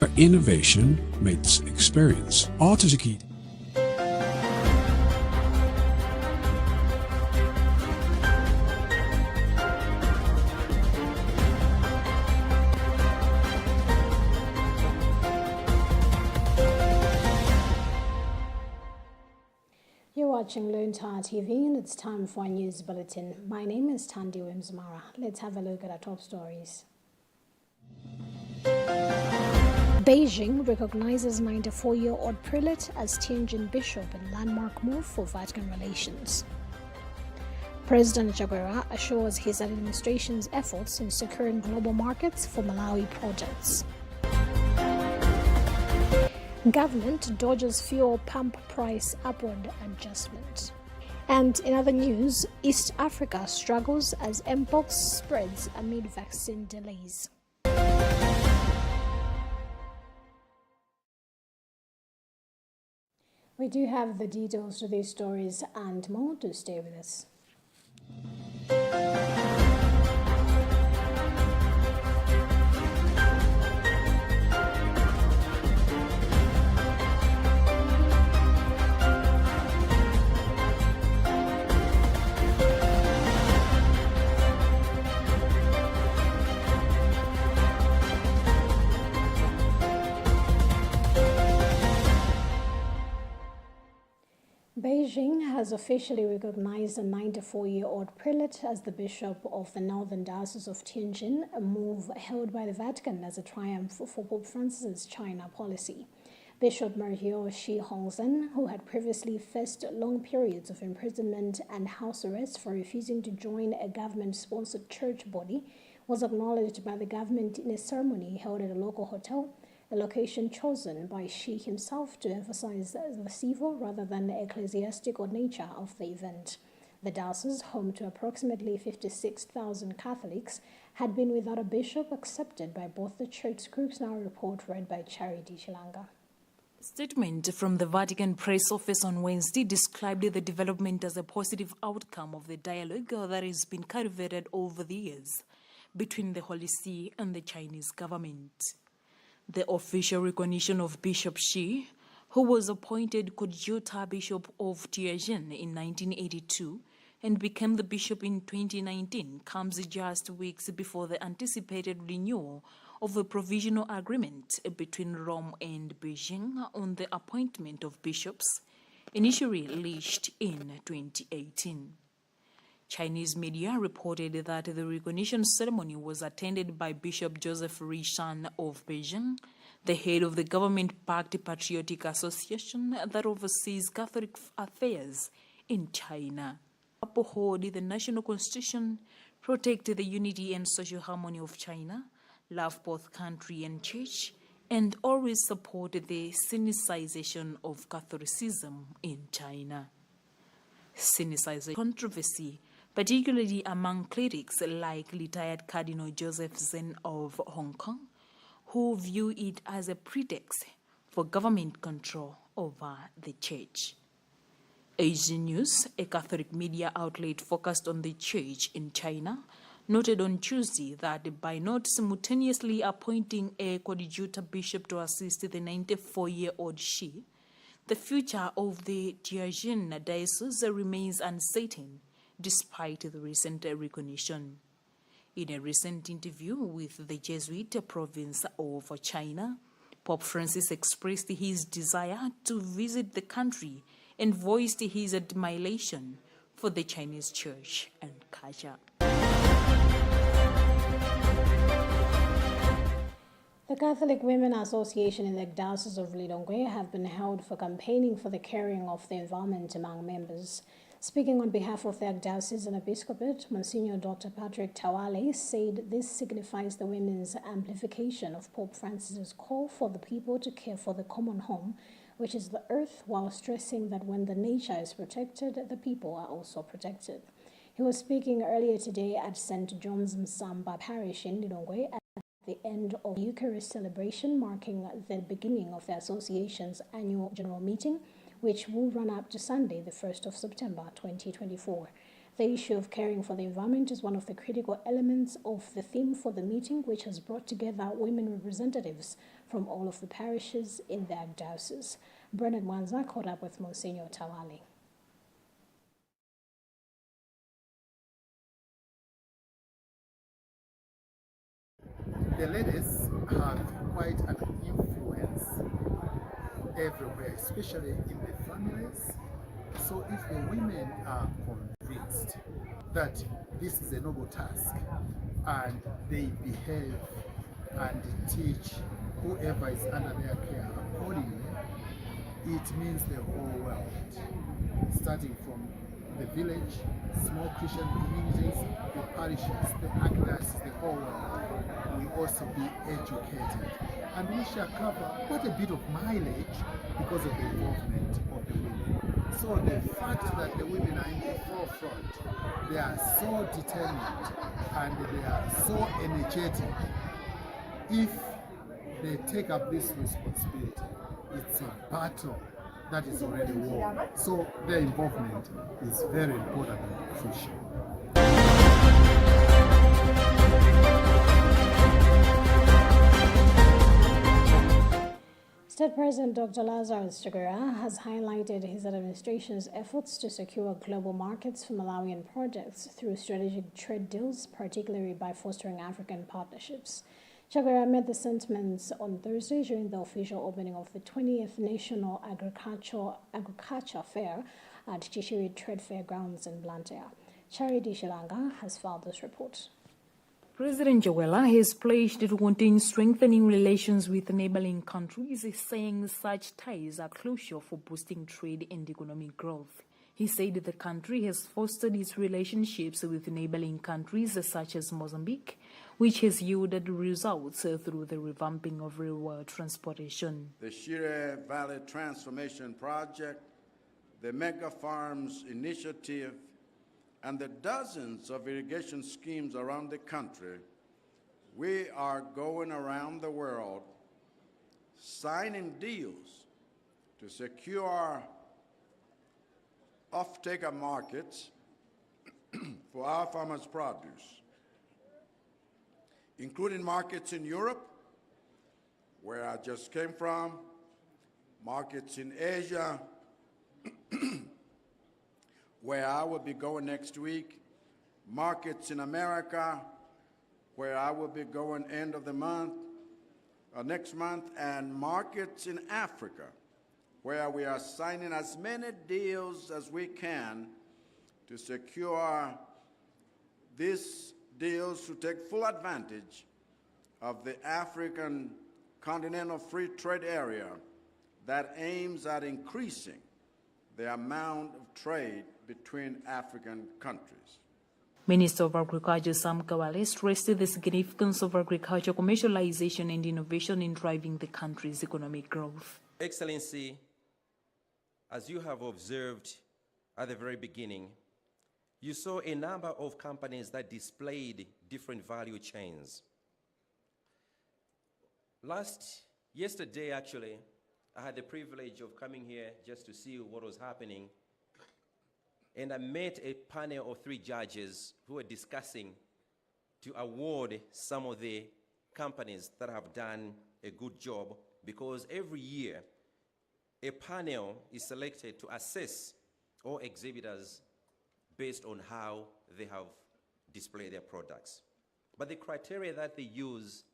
where innovation meets experience. Art is a key. You're watching Luntha TV and it's time for a news bulletin. My name is Tandi Wimsmara. Let's have a look at our top stories. Beijing recognizes 94-year-old prelate as Tianjin bishop in landmark move for Vatican relations. President Jaguara assures his administration's efforts in securing global markets for Malawi projects. Government dodges fuel pump price upward adjustment. And in other news, East Africa struggles as mpox spreads amid vaccine delays. We do have the details to these stories and more. To stay with us. Beijing has officially recognized a 94-year-old prelate as the bishop of the Northern Diocese of Tianjin, a move hailed by the Vatican as a triumph for Pope Francis's China policy. Bishop Mario Shi Hongzhen, who had previously faced long periods of imprisonment and house arrest for refusing to join a government-sponsored church body, was acknowledged by the government in a ceremony held at a local hotel, a location chosen by Shi himself to emphasize the civil rather than the ecclesiastical nature of the event. The diocese, home to approximately 56,000 Catholics, had been without a bishop accepted by both the church groups, now a report read by Charity Chilanga. A statement from the Vatican Press Office on Wednesday described the development as a positive outcome of the dialogue that has been cultivated over the years between the Holy See and the Chinese government. The official recognition of Bishop Shi, who was appointed Coadjutor Bishop of Tianjin in 1982 and became the bishop in 2019, comes just weeks before the anticipated renewal of a provisional agreement between Rome and Beijing on the appointment of bishops, initially reached in 2018. Chinese media reported that the recognition ceremony was attended by Bishop Joseph Rishan of Beijing, the head of the government-backed Patriotic Association that oversees Catholic affairs in China. Uphold the national constitution, protect the unity and social harmony of China, love both country and church, and always support the Sinicization of Catholicism in China. Sinicization controversy, particularly among clerics like retired Cardinal Joseph Zen of Hong Kong, who view it as a pretext for government control over the church. Asian News, a Catholic media outlet focused on the church in China, noted on Tuesday that by not simultaneously appointing a coadjutor bishop to assist the 94-year-old Shi, the future of the Tianjin diocese remains uncertain despite the recent recognition. In a recent interview with the Jesuit province of China, Pope Francis expressed his desire to visit the country and voiced his admiration for the Chinese church and culture. The Catholic Women Association in the Diocese of Lilongwe have been held for campaigning for the caring of the environment among members. Speaking on behalf of the Diocesan Episcopate, Monsignor Dr. Patrick Tawale said this signifies the women's amplification of Pope Francis's call for the people to care for the common home, which is the earth, while stressing that when the nature is protected, the people are also protected. He was speaking earlier today at St. John's Msamba Parish in Lilongwe at the end of the Eucharist celebration, marking the beginning of the association's annual general meeting, which will run up to Sunday, the 1st of September 2024. The issue of caring for the environment is one of the critical elements of the theme for the meeting, which has brought together women representatives from all of the parishes in the diocese. Bernard Mwanza caught up with Monsignor Tawali. The ladies have quite an influence everywhere, especially in the families. So if the women are convinced that this is a noble task and they behave and teach whoever is under their care accordingly, it means the whole world, starting from the village, small Christian communities, the parishes, the archdiocese, the whole world will also be educated. And we shall cover quite a bit of mileage because of the involvement of the women. So the fact that the women are in the forefront, they are so determined and they are so energetic. If they take up this responsibility, it's a battle that is already won. So their involvement is very important and crucial. State President Dr. Lazarus Chakwera has highlighted his administration's efforts to secure global markets for Malawian projects through strategic trade deals, particularly by fostering African partnerships. Chakwera made the sentiments on Thursday during the official opening of the 20th National Agriculture Fair at Chishiri Trade Fair grounds in Luntha. Charity Shilanga has filed this report. President Chakwera has pledged to continue strengthening relations with neighboring countries, saying such ties are crucial for boosting trade and economic growth. He said the country has fostered its relationships with neighboring countries such as Mozambique, which has yielded results through the revamping of railway transportation. The Shire Valley Transformation Project, the Mega Farms Initiative, and the dozens of irrigation schemes around the country, we are going around the world signing deals to secure off-taker markets for our farmers' produce, including markets in Europe, where I just came from, markets in Asia, where I will be going next week, markets in America, where I will be going end of the month, next month, and markets in Africa, where we are signing as many deals as we can to secure these deals to take full advantage of the African Continental Free Trade Area that aims at increasing the amount of trade between African countries. Minister of Agriculture Sam Kawale stressed the significance of agriculture commercialization and innovation in driving the country's economic growth. Excellency, as you have observed at the very beginning, you saw a number of companies that displayed different value chains. Yesterday, actually, I had the privilege of coming here just to see what was happening, and I met a panel of 3 judges who were discussing to award some of the companies that have done a good job, because every year a panel is selected to assess all exhibitors based on how they have displayed their products. But the criteria that they use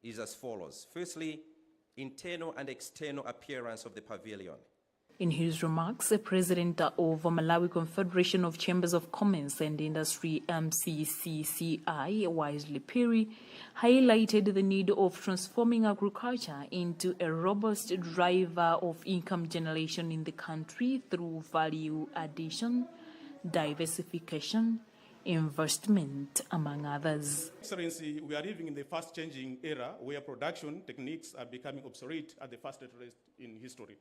is as follows. Firstly, internal and external appearance of the pavilion. In his remarks, the president of Malawi Confederation of Chambers of Commerce and Industry, MCCCI, Wisely Perry, highlighted the need of transforming agriculture into a robust driver of income generation in the country through value addition, diversification, investment, among others. Excellency, we are living in the fast-changing era where production techniques are becoming obsolete at the fastest rate in history.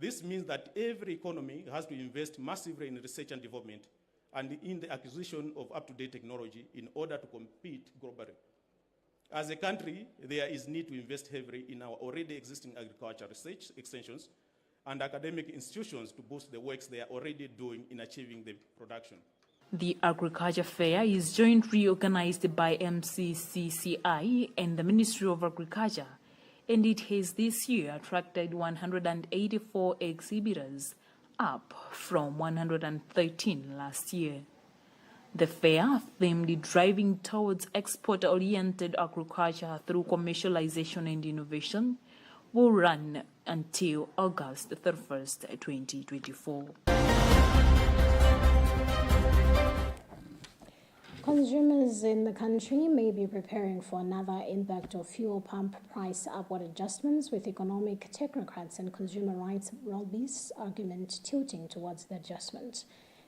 This means that every economy has to invest massively in research and development and in the acquisition of up-to-date technology in order to compete globally. As a country, there is need to invest heavily in our already existing agriculture research extensions and academic institutions to boost the works they are already doing in achieving the production. The Agriculture Fair is jointly organized by MCCCI and the Ministry of Agriculture and it has this year attracted 184 exhibitors, up from 113 last year. The fair, themed driving towards export-oriented agriculture through commercialization and innovation, will run until August 31st, 2024. Consumers in the country may be preparing for another impact of fuel pump price upward adjustments, with economic technocrats and consumer rights lobbyists' argument tilting towards the adjustment.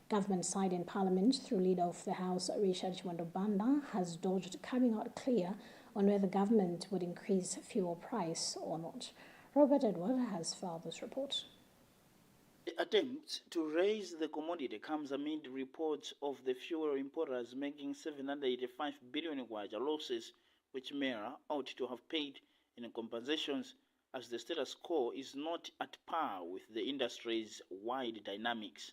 Government side in Parliament, through Leader of the House Richard Banda, has dodged coming out clear on whether government would increase fuel price or not. Robert Edward has filed this report. The attempt to raise the commodity comes amid reports of the fuel importers making 785 billion kwacha losses, which Mera ought to have paid in compensations, as the status quo is not at par with the industry's wide dynamics.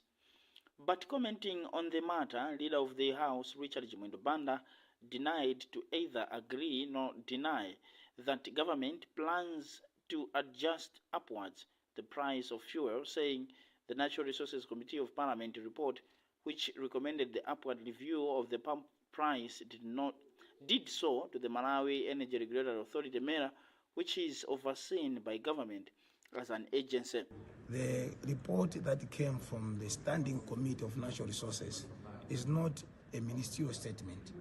But commenting on the matter, Leader of the House Richard Banda denied to either agree nor deny that government plans to adjust upwards the price of fuel, saying the Natural Resources Committee of Parliament report, which recommended the upward review of the pump price, did so to the Malawi Energy Regulatory Authority (MERA), which is overseen by government as an agency. The report that came from the Standing Committee of Natural Resources is not a ministerial statement.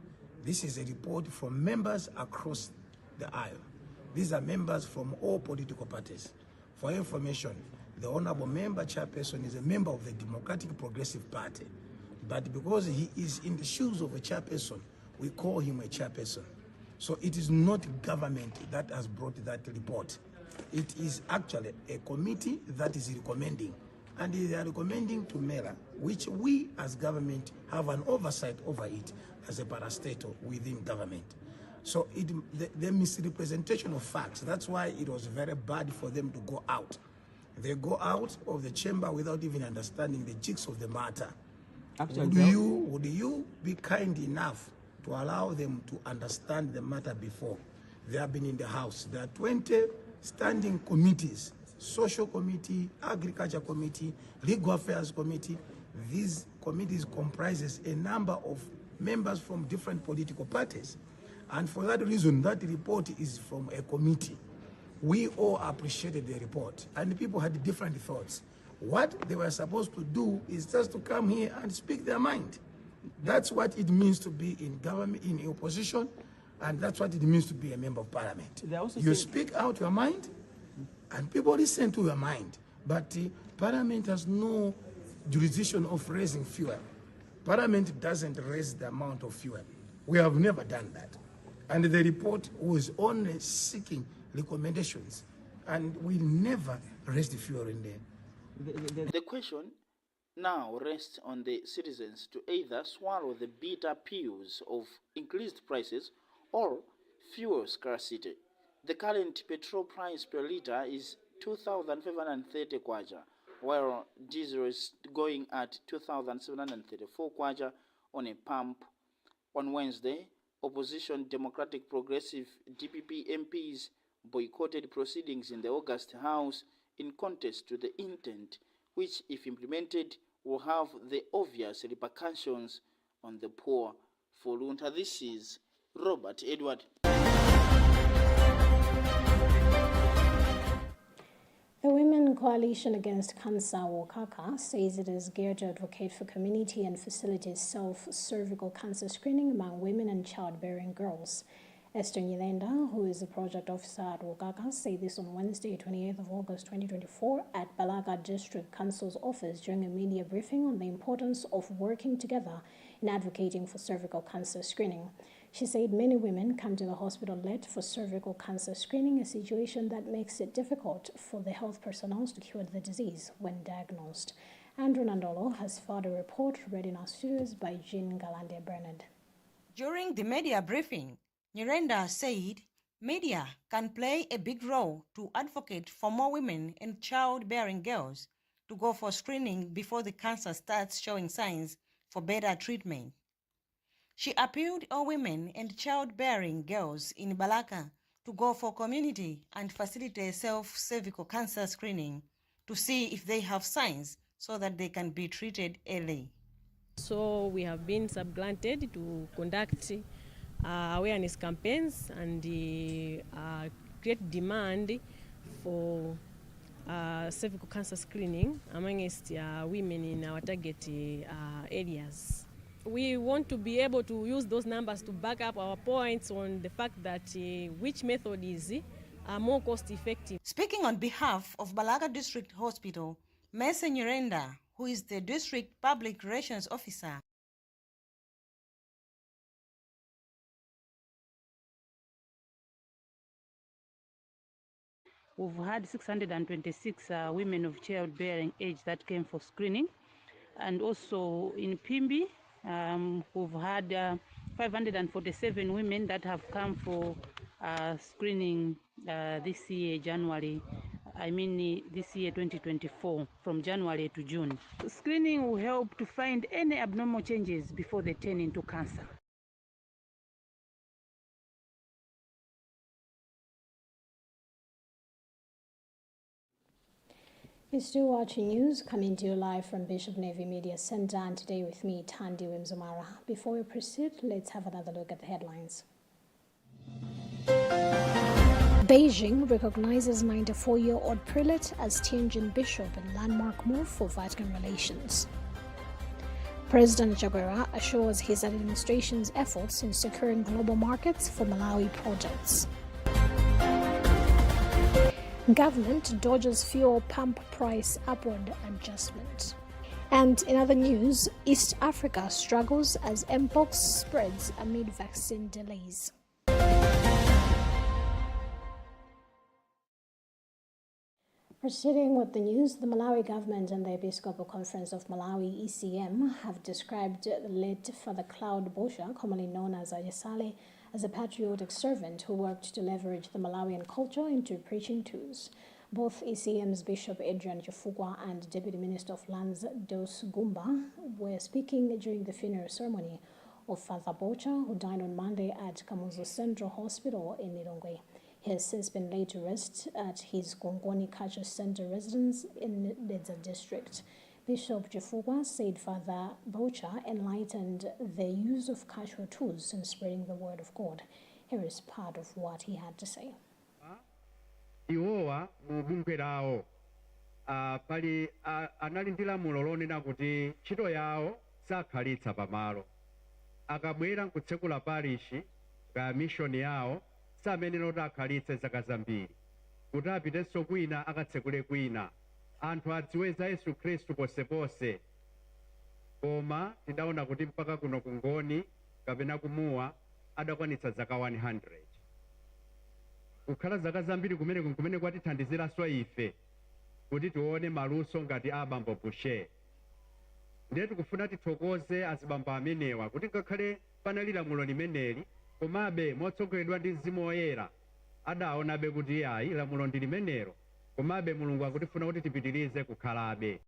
This is a report from members across the aisle. These are members from all political parties. For information, the Honorable Member Chairperson is a member of the Democratic Progressive Party. But because he is in the shoes of a chairperson, we call him a chairperson. So it is not government that has brought that report. It is actually a committee that is recommending. And they are recommending to MERA, which we as government have an oversight over it as a parastatal within government. So the misrepresentation of facts, that's why it was very bad for them to go out. They go out of the chamber without even understanding the jigs of the matter. Would you be kind enough to allow them to understand the matter before? They have been in the House. There are 20 standing committees, Social Committee, Agriculture Committee, Legal Affairs Committee. These committees comprises a number of members from different political parties. And for that reason, that report is from a committee. We all appreciated the report, and people had different thoughts. What they were supposed to do is just to come here and speak their mind. That's what it means to be in government, in opposition, and that's what it means to be a member of parliament. You speak out your mind, and people listen to your mind. But parliament has no jurisdiction of raising fuel. Parliament doesn't raise the amount of fuel. We have never done that. And the report was only seeking recommendations, and we never raised the fuel in there. The question now rests on the citizens to either swallow the bitter pills of increased prices or fuel scarcity. The current petrol price per litre is 2,530 kwacha, while diesel is going at 2,734 kwacha on a pump. On Wednesday, opposition Democratic Progressive DPP MPs boycotted proceedings in the August House in contest to the intent, which, if implemented, will have the obvious repercussions on the poor. For Luntha, this is Robert Edward. The Women Coalition Against Cancer, WOCACA, says it is geared to advocate for community and facilitate self-cervical cancer screening among women and childbearing girls. Esther Nyilenda, who is the project officer at WOCACA, said this on Wednesday, 28th of August 2024, at Balaka District Council's office during a media briefing on the importance of working together in advocating for cervical cancer screening. She said many women come to the hospital late for cervical cancer screening, a situation that makes it difficult for the health personnel to cure the disease when diagnosed. Andrew Nandolo has filed a report read in our studios by Jean Galande Bernard. During the media briefing, Nyirenda said media can play a big role to advocate for more women and childbearing girls to go for screening before the cancer starts showing signs for better treatment. She appealed to all women and childbearing girls in Balaka to go for community and facilitate self-cervical cancer screening to see if they have signs so that they can be treated early. So we have been subgranted to conduct awareness campaigns and create demand for cervical cancer screening amongst women in our target areas. We want to be able to use those numbers to back up our points on the fact that which method is more cost effective. Speaking on behalf of Balaga District Hospital, Mese Nyirenda, who is the District Public Relations Officer, we've had 626 women of childbearing age that came for screening. And also in Pimbi, we've had 547 women that have come for screening this year, this year 2024, from January to June. Screening will help to find any abnormal changes before they turn into cancer. You're still watching news coming to you live from Bishop Navy Media Center, and today with me, Tandi Wimzumara. Before we proceed, let's have another look at the headlines. Beijing recognizes 94-year-old prelate as Tianjin bishop in landmark move for Vatican relations. President Jaguara assures his administration's efforts in securing global markets for Malawi projects. Government dodges fuel pump price upward adjustment. And in other news, East Africa struggles as mpox spreads amid vaccine delays. Proceeding with the news, the Malawi government and the Episcopal Conference of Malawi, ECM, have described the late Father Claude Bosha, commonly known as Ayesale, as a patriotic servant who worked to leverage the Malawian culture into preaching tours. Both ECM's Bishop Adrian Chifukwa and Deputy Minister of Lands Dos Gumba were speaking during the funeral ceremony of Father Bocha, who died on Monday at Kamuzu Central Hospital in Lilongwe. He has since been laid to rest at his Gongoni Culture Center residence in Dedza district. Bishop Chifukwa said Father Bocha enlightened the use of cultural tools in spreading the word of God. Here is part of what he had to say. Iwowa mubungwe lawo pali anali ndi lamulo lonena kuti ntchito yawo sakhalitsa pamalo. Akabwera nkutsekula parishi ka mishoni yawo samenena kuti akhalitse zaka zambiri. Kuti apitenso kwina akatsekule kwina. Anthu adziwe za Yesu Khristu posepose. Koma tidaona kuti mpaka kuno kungoni kapena kumuwa adakwanitsa zaka 100. Kukhala zaka zambiri kumene kwatithandiziraso ife kuti tione maluso ngati abambo Bushe. Ndiye tikufuna tithokoze azibambo amenewa kuti ngakhale panali lamulo limeneli komabe motsogoledwa ndi Mzimu Woyera adaonabe kuti ayi lamulo ndi limenelo komabe Mulungu akutifuna kuti tipitirize kukhalabe.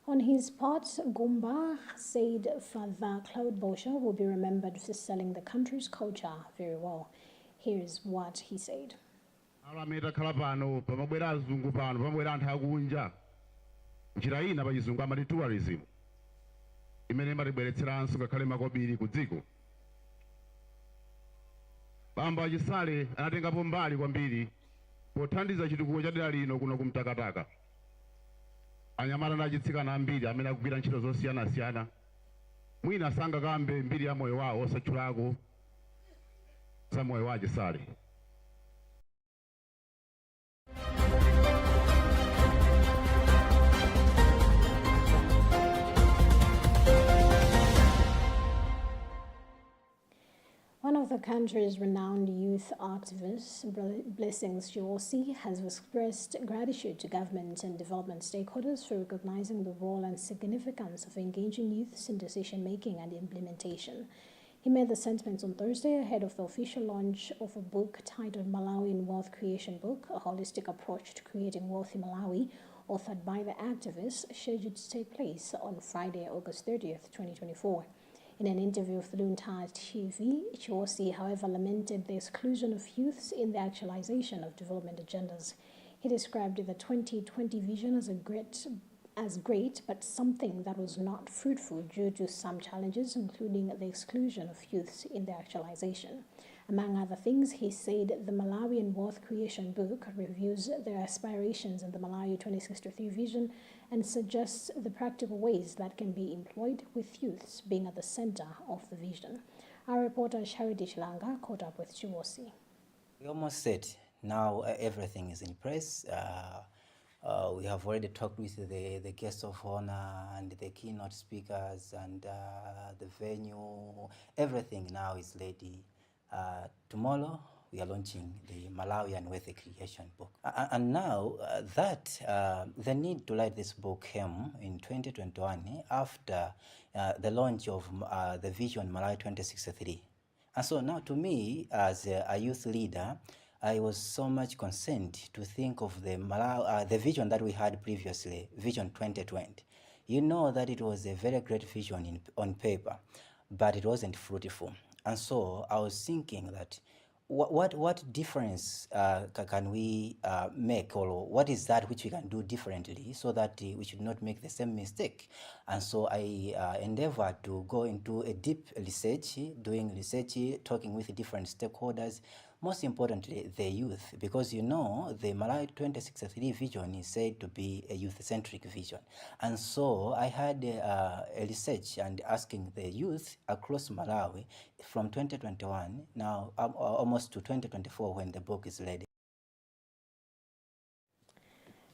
On his part, Gumba said Father Claude Bosha will be remembered for selling the country's culture very well. Here's what he said. Alameta khala pano pamabwera azungu pano pamabwera anthu akunja njira ina pachizungu amati tourism imene imatibweretseranso ngakhale makobiri ku dziko. Bambo Ayesale anatengapo mbali kwambiri pothandiza chitukuko cha dera lino kuno kumtakataka. Anyamata ndi achitsikana ambiri amene akugwira ntchito zosiyanasiyana mwina sangakambe mbiri ya moyo wawo osatchulako za moyo wa Ayesale. One of the country's renowned youth activists, Blessings Chiwosi, has expressed gratitude to government and development stakeholders for recognizing the role and significance of engaging youths in decision-making and implementation. He made the sentiments on Thursday ahead of the official launch of a book titled Malawian Wealth Creation Book, a holistic approach to creating wealth in Malawi, authored by the activists, scheduled to take place on Friday, August 30th, 2024. In an interview with Luntha TV, Chiwosi, however, lamented the exclusion of youths in the actualization of development agendas. He described the 2020 vision as great, but something that was not fruitful due to some challenges, including the exclusion of youths in the actualization. Among other things, he said the Malawian Wealth Creation Book reviews their aspirations in the Malawi 2063 vision and suggests the practical ways that can be employed, with youths being at the center of the vision. Our reporter Charity Chilanga caught up with Chiwosi. We almost said now everything is in place. We have already talked with the guests of honor and the keynote speakers and the venue. Everything now is ready. Tomorrow we are launching the Malawian Wealth Creation Book. And now the need to write this book came in 2021 after the launch of the Vision Malawi 2063. And so now to me, as a youth leader, I was so much concerned to think of the vision that we had previously, Vision 2020. You know that it was a very great vision on paper, but it wasn't fruitful. And so I was thinking that what difference can we make, or what is that which we can do differently so that we should not make the same mistake? And so I endeavored to go into a deep research, doing research, talking with different stakeholders, most importantly, the youth, because you know the Malawi 2063 vision is said to be a youth-centric vision. And so I had a research and asking the youth across Malawi from 2021, now almost to 2024 when the book is ready.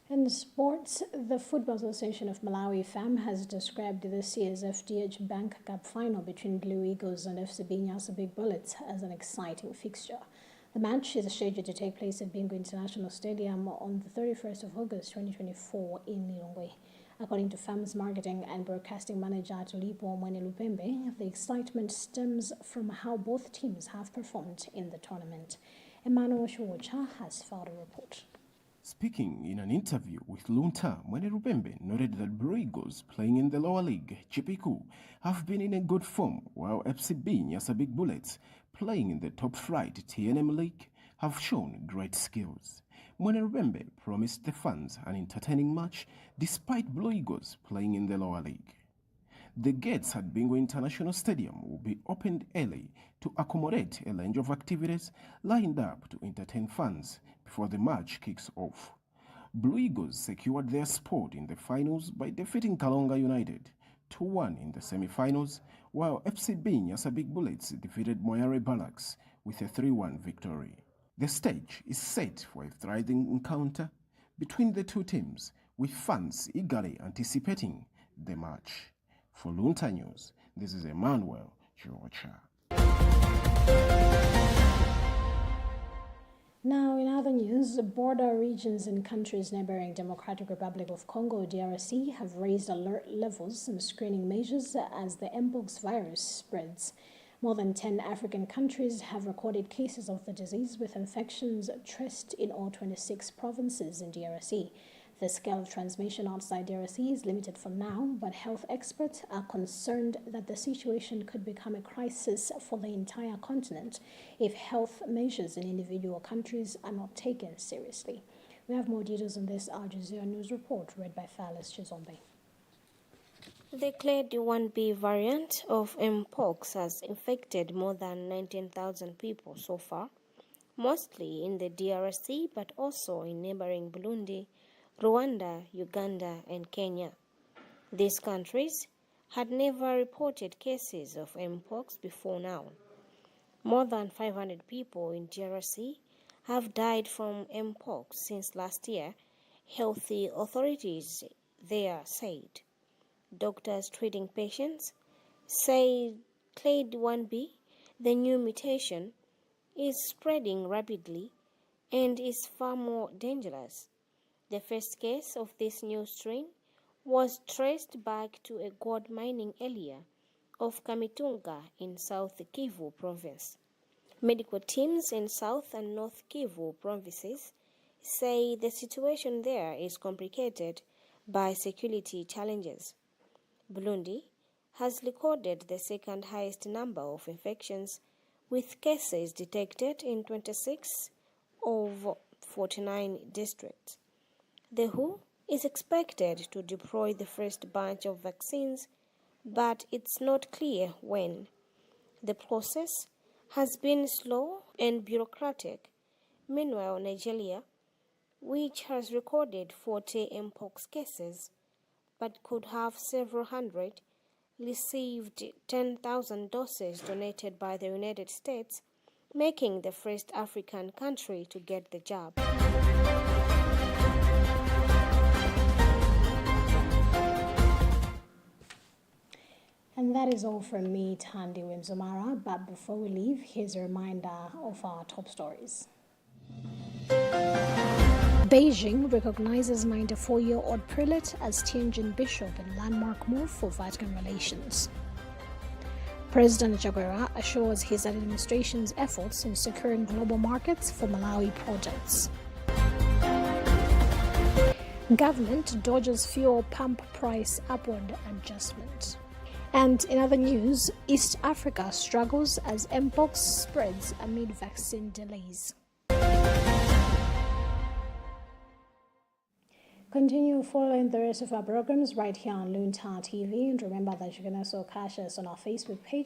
In sports, the Football Association of Malawi FAM has described this year's FDH Bank Cup final between Blue Eagles and FCB Nyasa Big Bullets as an exciting fixture. The match is scheduled to take place at Bingu International Stadium on the 31st of August 2024 in Lilongwe. According to FAM's marketing and broadcasting manager Tulipo Mwenelupembe, the excitement stems from how both teams have performed in the tournament. Emmanuel Shuocha has filed a report. Speaking in an interview with Luntha, Mwenelupembe noted that Blue Eagles, playing in the lower league, Chipiku, have been in a good form, while FCB Nyasa Big Bullets, playing in the top flight TNM League, have shown great skills. Mwenelupembe promised the fans an entertaining match despite Blue Eagles playing in the lower league. The gates at Bingu International Stadium will be opened early to accommodate a range of activities lined up to entertain fans before the match kicks off. Blue Eagles secured their spot in the finals by defeating Kalonga United 2-1 in the semi-finals, while FCB Nyasa Big Bullets defeated Moyare Barracks with a 3-1 victory. The stage is set for a thriving encounter between the two teams, with fans eagerly anticipating the match. For Luntha News, this is Emmanuel Georgia. Now, in other news, border regions in countries neighboring Democratic Republic of Congo, DRC, have raised alert levels and screening measures as the Mpox virus spreads. More than 10 African countries have recorded cases of the disease, with infections traced in all 26 provinces in DRC. The scale of transmission outside DRC is limited for now, but health experts are concerned that the situation could become a crisis for the entire continent if health measures in individual countries are not taken seriously. We have more details on this Al Jazeera News report read by Phyllis Chizombe. The Clade 1b variant of Mpox has infected more than 19,000 people so far, mostly in the DRC, but also in neighboring Burundi, Rwanda, Uganda, and Kenya. These countries had never reported cases of Mpox before now. More than 500 people in DRC have died from Mpox since last year, healthy authorities there said. Doctors treating patients say Clade 1b, the new mutation, is spreading rapidly and is far more dangerous. The first case of this new strain was traced back to a gold mining area of Kamitunga in South Kivu province. Medical teams in South and North Kivu provinces say the situation there is complicated by security challenges. Burundi has recorded the second highest number of infections, with cases detected in 26 of 49 districts. The WHO is expected to deploy the first batch of vaccines, but it's not clear when. The process has been slow and bureaucratic. Meanwhile, Nigeria, which has recorded 40 mpox cases but could have several hundred, received 10,000 doses donated by the United States, making the first African country to get the jab. And that is all from me, Tandi Wimzumara. But before we leave, here's a reminder of our top stories. Beijing recognizes 94-year-old prelate as Tianjin bishop in landmark move for Vatican relations. President Jaguara assures his administration's efforts in securing global markets for Malawi projects. Government dodges fuel pump price upward adjustment. And in other news, East Africa struggles as mpox spreads amid vaccine delays. Continue following the rest of our programs right here on Luntha TV, and remember that you can also catch us on our Facebook page.